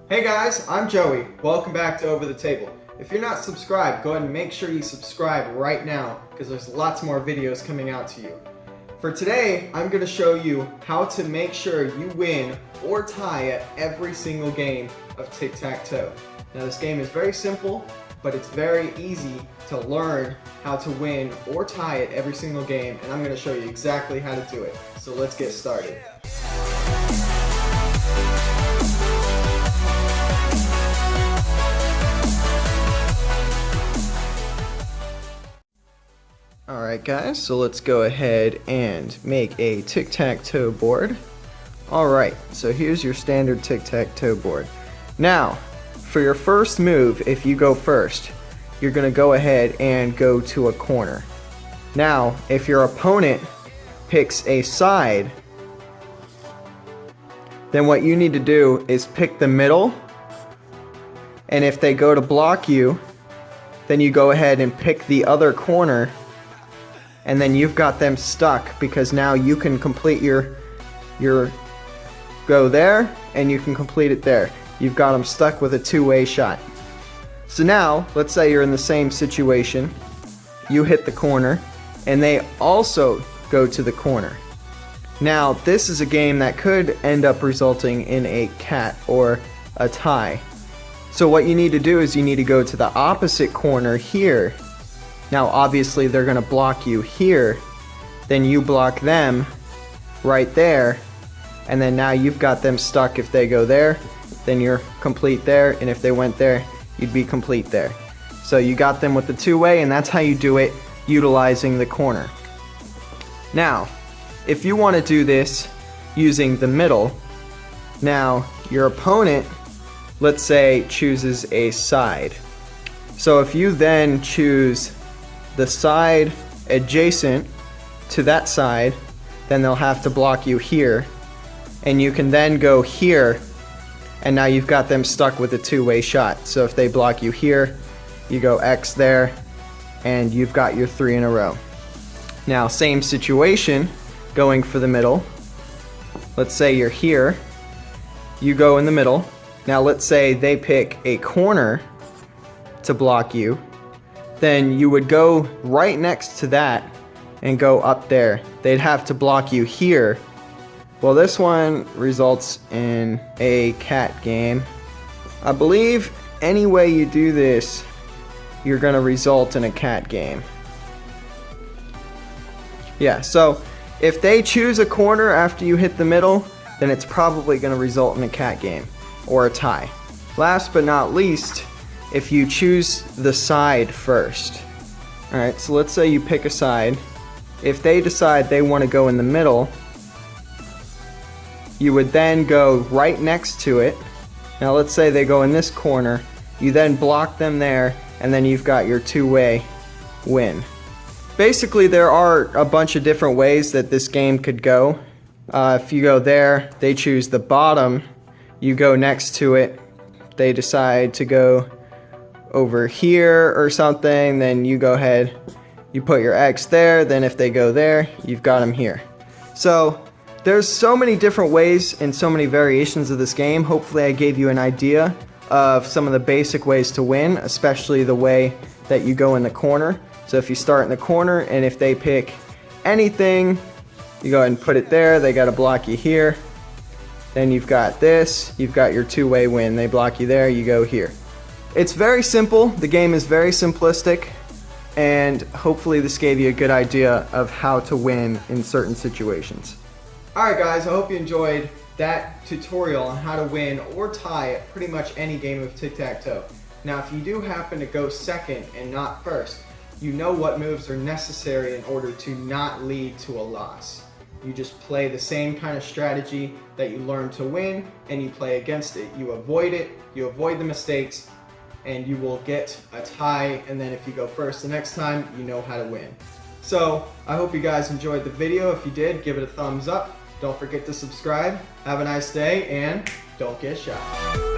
Hey guys, I'm Joey. Welcome back to Over the Table. If you're not subscribed, go ahead and make sure you subscribe right now because there's lots more videos coming out to you. For today, I'm going to show you how to make sure you win or tie at every single game of Tic Tac Toe. Now this game is very simple, but it's very easy to learn how to win or tie at every single game, and I'm going to show you exactly how to do it. So let's get started. Alright guys, so let's go ahead and make a tic-tac-toe board. Alright, so here's your standard tic-tac-toe board. Now, for your first move, if you go first, you're going to go ahead and go to a corner. Now, if your opponent picks a side, then what you need to do is pick the middle, and if they go to block you, then you go ahead and pick the other corner, and then you've got them stuck because now you can complete your go there and you can complete it there. You've got them stuck with a two-way shot. So now, let's say you're in the same situation. You hit the corner and they also go to the corner. Now, this is a game that could end up resulting in a cat or a tie. So what you need to do is you need to go to the opposite corner here. Now obviously they're going to block you here, then you block them right there, and then now you've got them stuck. If they go there, then you're complete there, and if they went there, you'd be complete there. So you got them with the two-way, and that's how you do it utilizing the corner. Now, if you want to do this using the middle, now your opponent, let's say, chooses a side. So if you then choose the side adjacent to that side, then they'll have to block you here, and you can then go here, and now you've got them stuck with a two-way shot. So if they block you here, you go X there, and you've got your three in a row. Now same situation, going for the middle. Let's say you're here, you go in the middle. Now let's say they pick a corner to block you, then you would go right next to that and go up there. They'd have to block you here. Well, this one results in a cat game. I believe any way you do this, you're gonna result in a cat game. Yeah, so if they choose a corner after you hit the middle, then it's probably gonna result in a cat game or a tie. Last but not least, if you choose the side first. Alright, so let's say you pick a side. If they decide they want to go in the middle, you would then go right next to it. Now let's say they go in this corner, you then block them there, and then you've got your two-way win. Basically, there are a bunch of different ways that this game could go. If you go there, they choose the bottom, you go next to it, they decide to go over here or something, then you go ahead, you put your X there, then if they go there, you've got them here. So there's so many different ways and so many variations of this game. Hopefully I gave you an idea of some of the basic ways to win, especially the way that you go in the corner. So if you start in the corner and if they pick anything, you go ahead and put it there, they got to block you here, then you've got this, you've got your two-way win. They block you there, you go here. It's very simple, the game is very simplistic, and hopefully this gave you a good idea of how to win in certain situations. Alright guys, I hope you enjoyed that tutorial on how to win or tie at pretty much any game of tic-tac-toe. Now if you do happen to go second and not first, you know what moves are necessary in order to not lead to a loss. You just play the same kind of strategy that you learned to win, and you play against it. You avoid it, you avoid the mistakes, and you will get a tie, and then if you go first the next time, you know how to win. So, I hope you guys enjoyed the video. If you did, give it a thumbs up. Don't forget to subscribe. Have a nice day, and don't get shy.